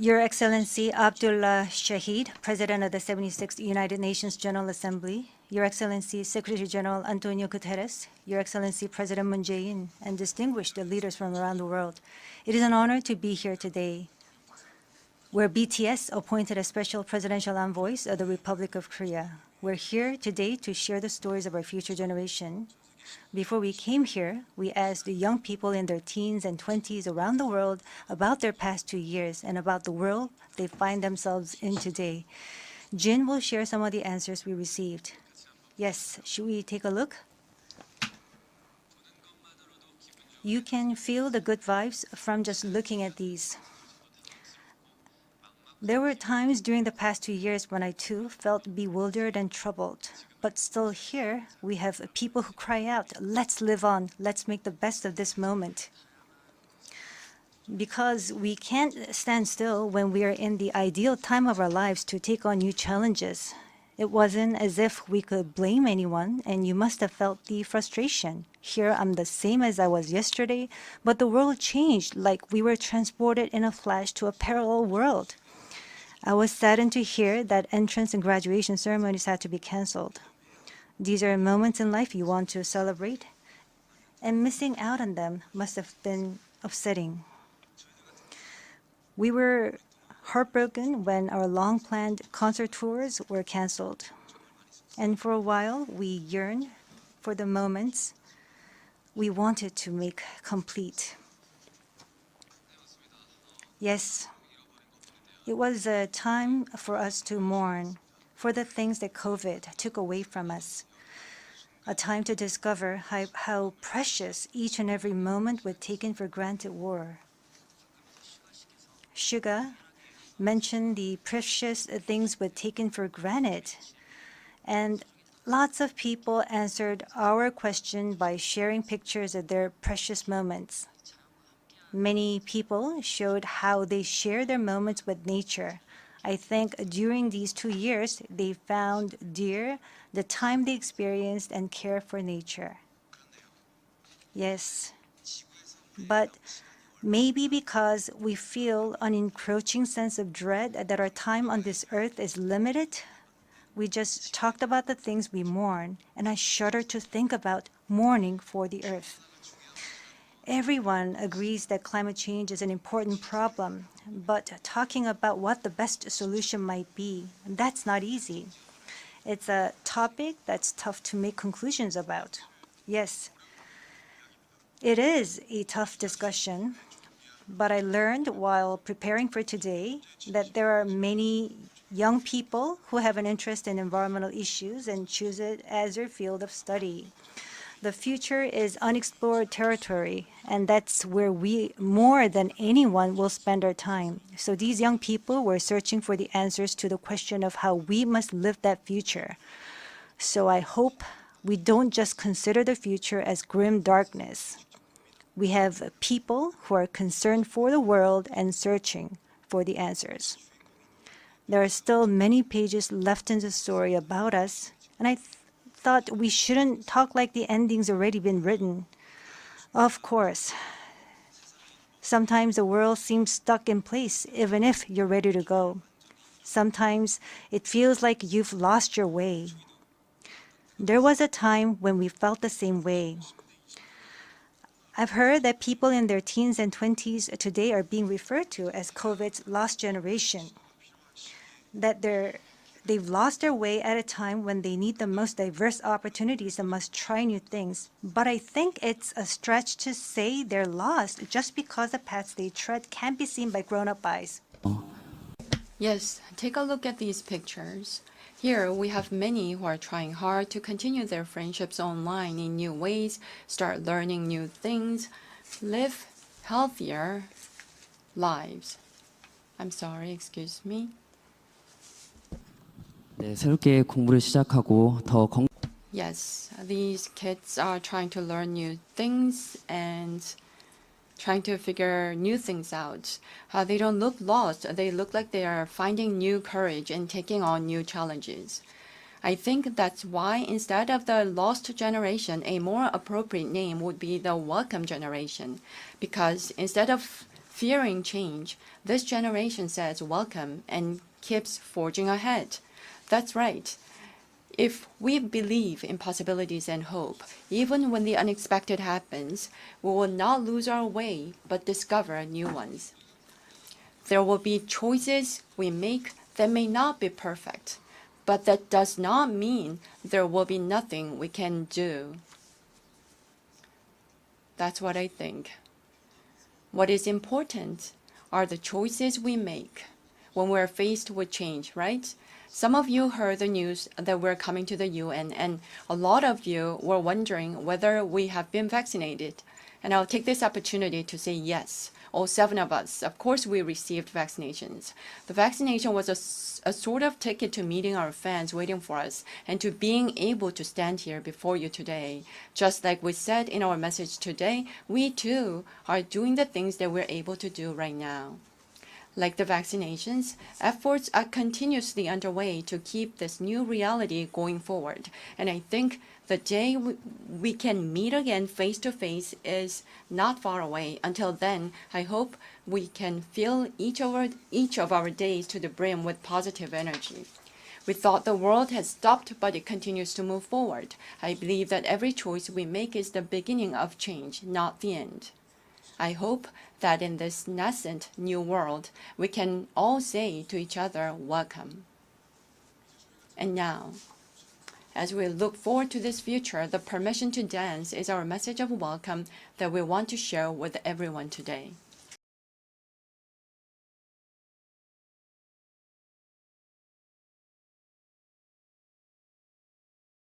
Your Excellency Abdullah Shahid, President of the 76th United Nations General Assembly, Your Excellency Secretary General Antonio Guterres, Your Excellency President Moon Jae-in, and distinguished leaders from around the world, it is an honor to be here today, where BTS appointed as special presidential envoys of the Republic of Korea. We're here today to share the stories of our future generation. Before we came here, we asked the young people in their teens and 20s around the world about their past 2 years and about the world they find themselves in today. Jin will share some of the answers we received. Yes, should we take a look? You can feel the good vibes from just looking at these. There were times during the past 2 years when I too felt bewildered and troubled. But still here, we have people who cry out, let's live on, let's make the best of this moment. Because we can't stand still when we are in the ideal time of our lives to take on new challenges. It wasn't as if we could blame anyone, and you must have felt the frustration. Here I'm the same as I was yesterday, but the world changed like we were transported in a flash to a parallel world. I was saddened to hear that entrance and graduation ceremonies had to be canceled. These are moments in life you want to celebrate, and missing out on them must have been upsetting. We were heartbroken when our long-planned concert tours were canceled. And for a while, we yearned for the moments we wanted to make complete. Yes, it was a time for us to mourn for the things that COVID took away from us. A time to discover how precious each and every moment we taken for granted were. Suga mentioned the precious things we'd taken for granted, and lots of people answered our question by sharing pictures of their precious moments. Many people showed how they share their moments with nature. I think during these 2 years, they found dear the time they experienced and care for nature. Yes, but maybe because we feel an encroaching sense of dread that our time on this earth is limited, we just talked about the things we mourn, and I shudder to think about mourning for the earth. Everyone agrees that climate change is an important problem, but talking about what the best solution might be, that's not easy. It's a topic that's tough to make conclusions about. Yes, it is a tough discussion, but I learned while preparing for today that there are many young people who have an interest in environmental issues and choose it as their field of study. The future is unexplored territory, and that's where we, more than anyone, will spend our time. So these young people were searching for the answers to the question of how we must live that future. So I hope we don't just consider the future as grim darkness. We have people who are concerned for the world and searching for the answers. There are still many pages left in the story about us, and I thought we shouldn't talk like the ending's already been written. Of course, sometimes the world seems stuck in place even if you're ready to go. Sometimes it feels like you've lost your way. There was a time when we felt the same way. I've heard that people in their teens and 20s today are being referred to as COVID's lost generation, that they've lost their way at a time when they need the most diverse opportunities and must try new things. But I think it's a stretch to say they're lost just because the paths they tread can't be seen by grown-up eyes. Yes, take a look at these pictures. Here we have many who are trying hard to continue their friendships online in new ways, start learning new things, live healthier lives. I'm sorry, excuse me. 네, 새롭게 공부를 시작하고 더 Yes, these kids are trying to learn new things and trying to figure new things out. They don't look lost. They look like they are finding new courage and taking on new challenges. I think that's why instead of the lost generation, a more appropriate name would be the welcome generation. Because instead of fearing change, this generation says welcome and keeps forging ahead. That's right. If we believe in possibilities and hope, even when the unexpected happens, we will not lose our way, but discover new ones. There will be choices we make that may not be perfect, but that does not mean there will be nothing we can do. That's what I think. What is important are the choices we make when we're faced with change, right? Some of you heard the news that we're coming to the UN, and a lot of you were wondering whether we have been vaccinated. And I'll take this opportunity to say yes. All 7 of us, of course, we received vaccinations. The vaccination was a sort of ticket to meeting our fans waiting for us and to being able to stand here before you today. Just like we said in our message today, we too are doing the things that we're able to do right now. Like the vaccinations, efforts are continuously underway to keep this new reality going forward. And I think the day we can meet again face to face is not far away. Until then, I hope we can fill each of our days to the brim with positive energy. We thought the world had stopped, but it continues to move forward. I believe that every choice we make is the beginning of change, not the end. I hope that in this nascent new world, we can all say to each other, welcome. And now, as we look forward to this future, the permission to dance is our message of welcome that we want to share with everyone today.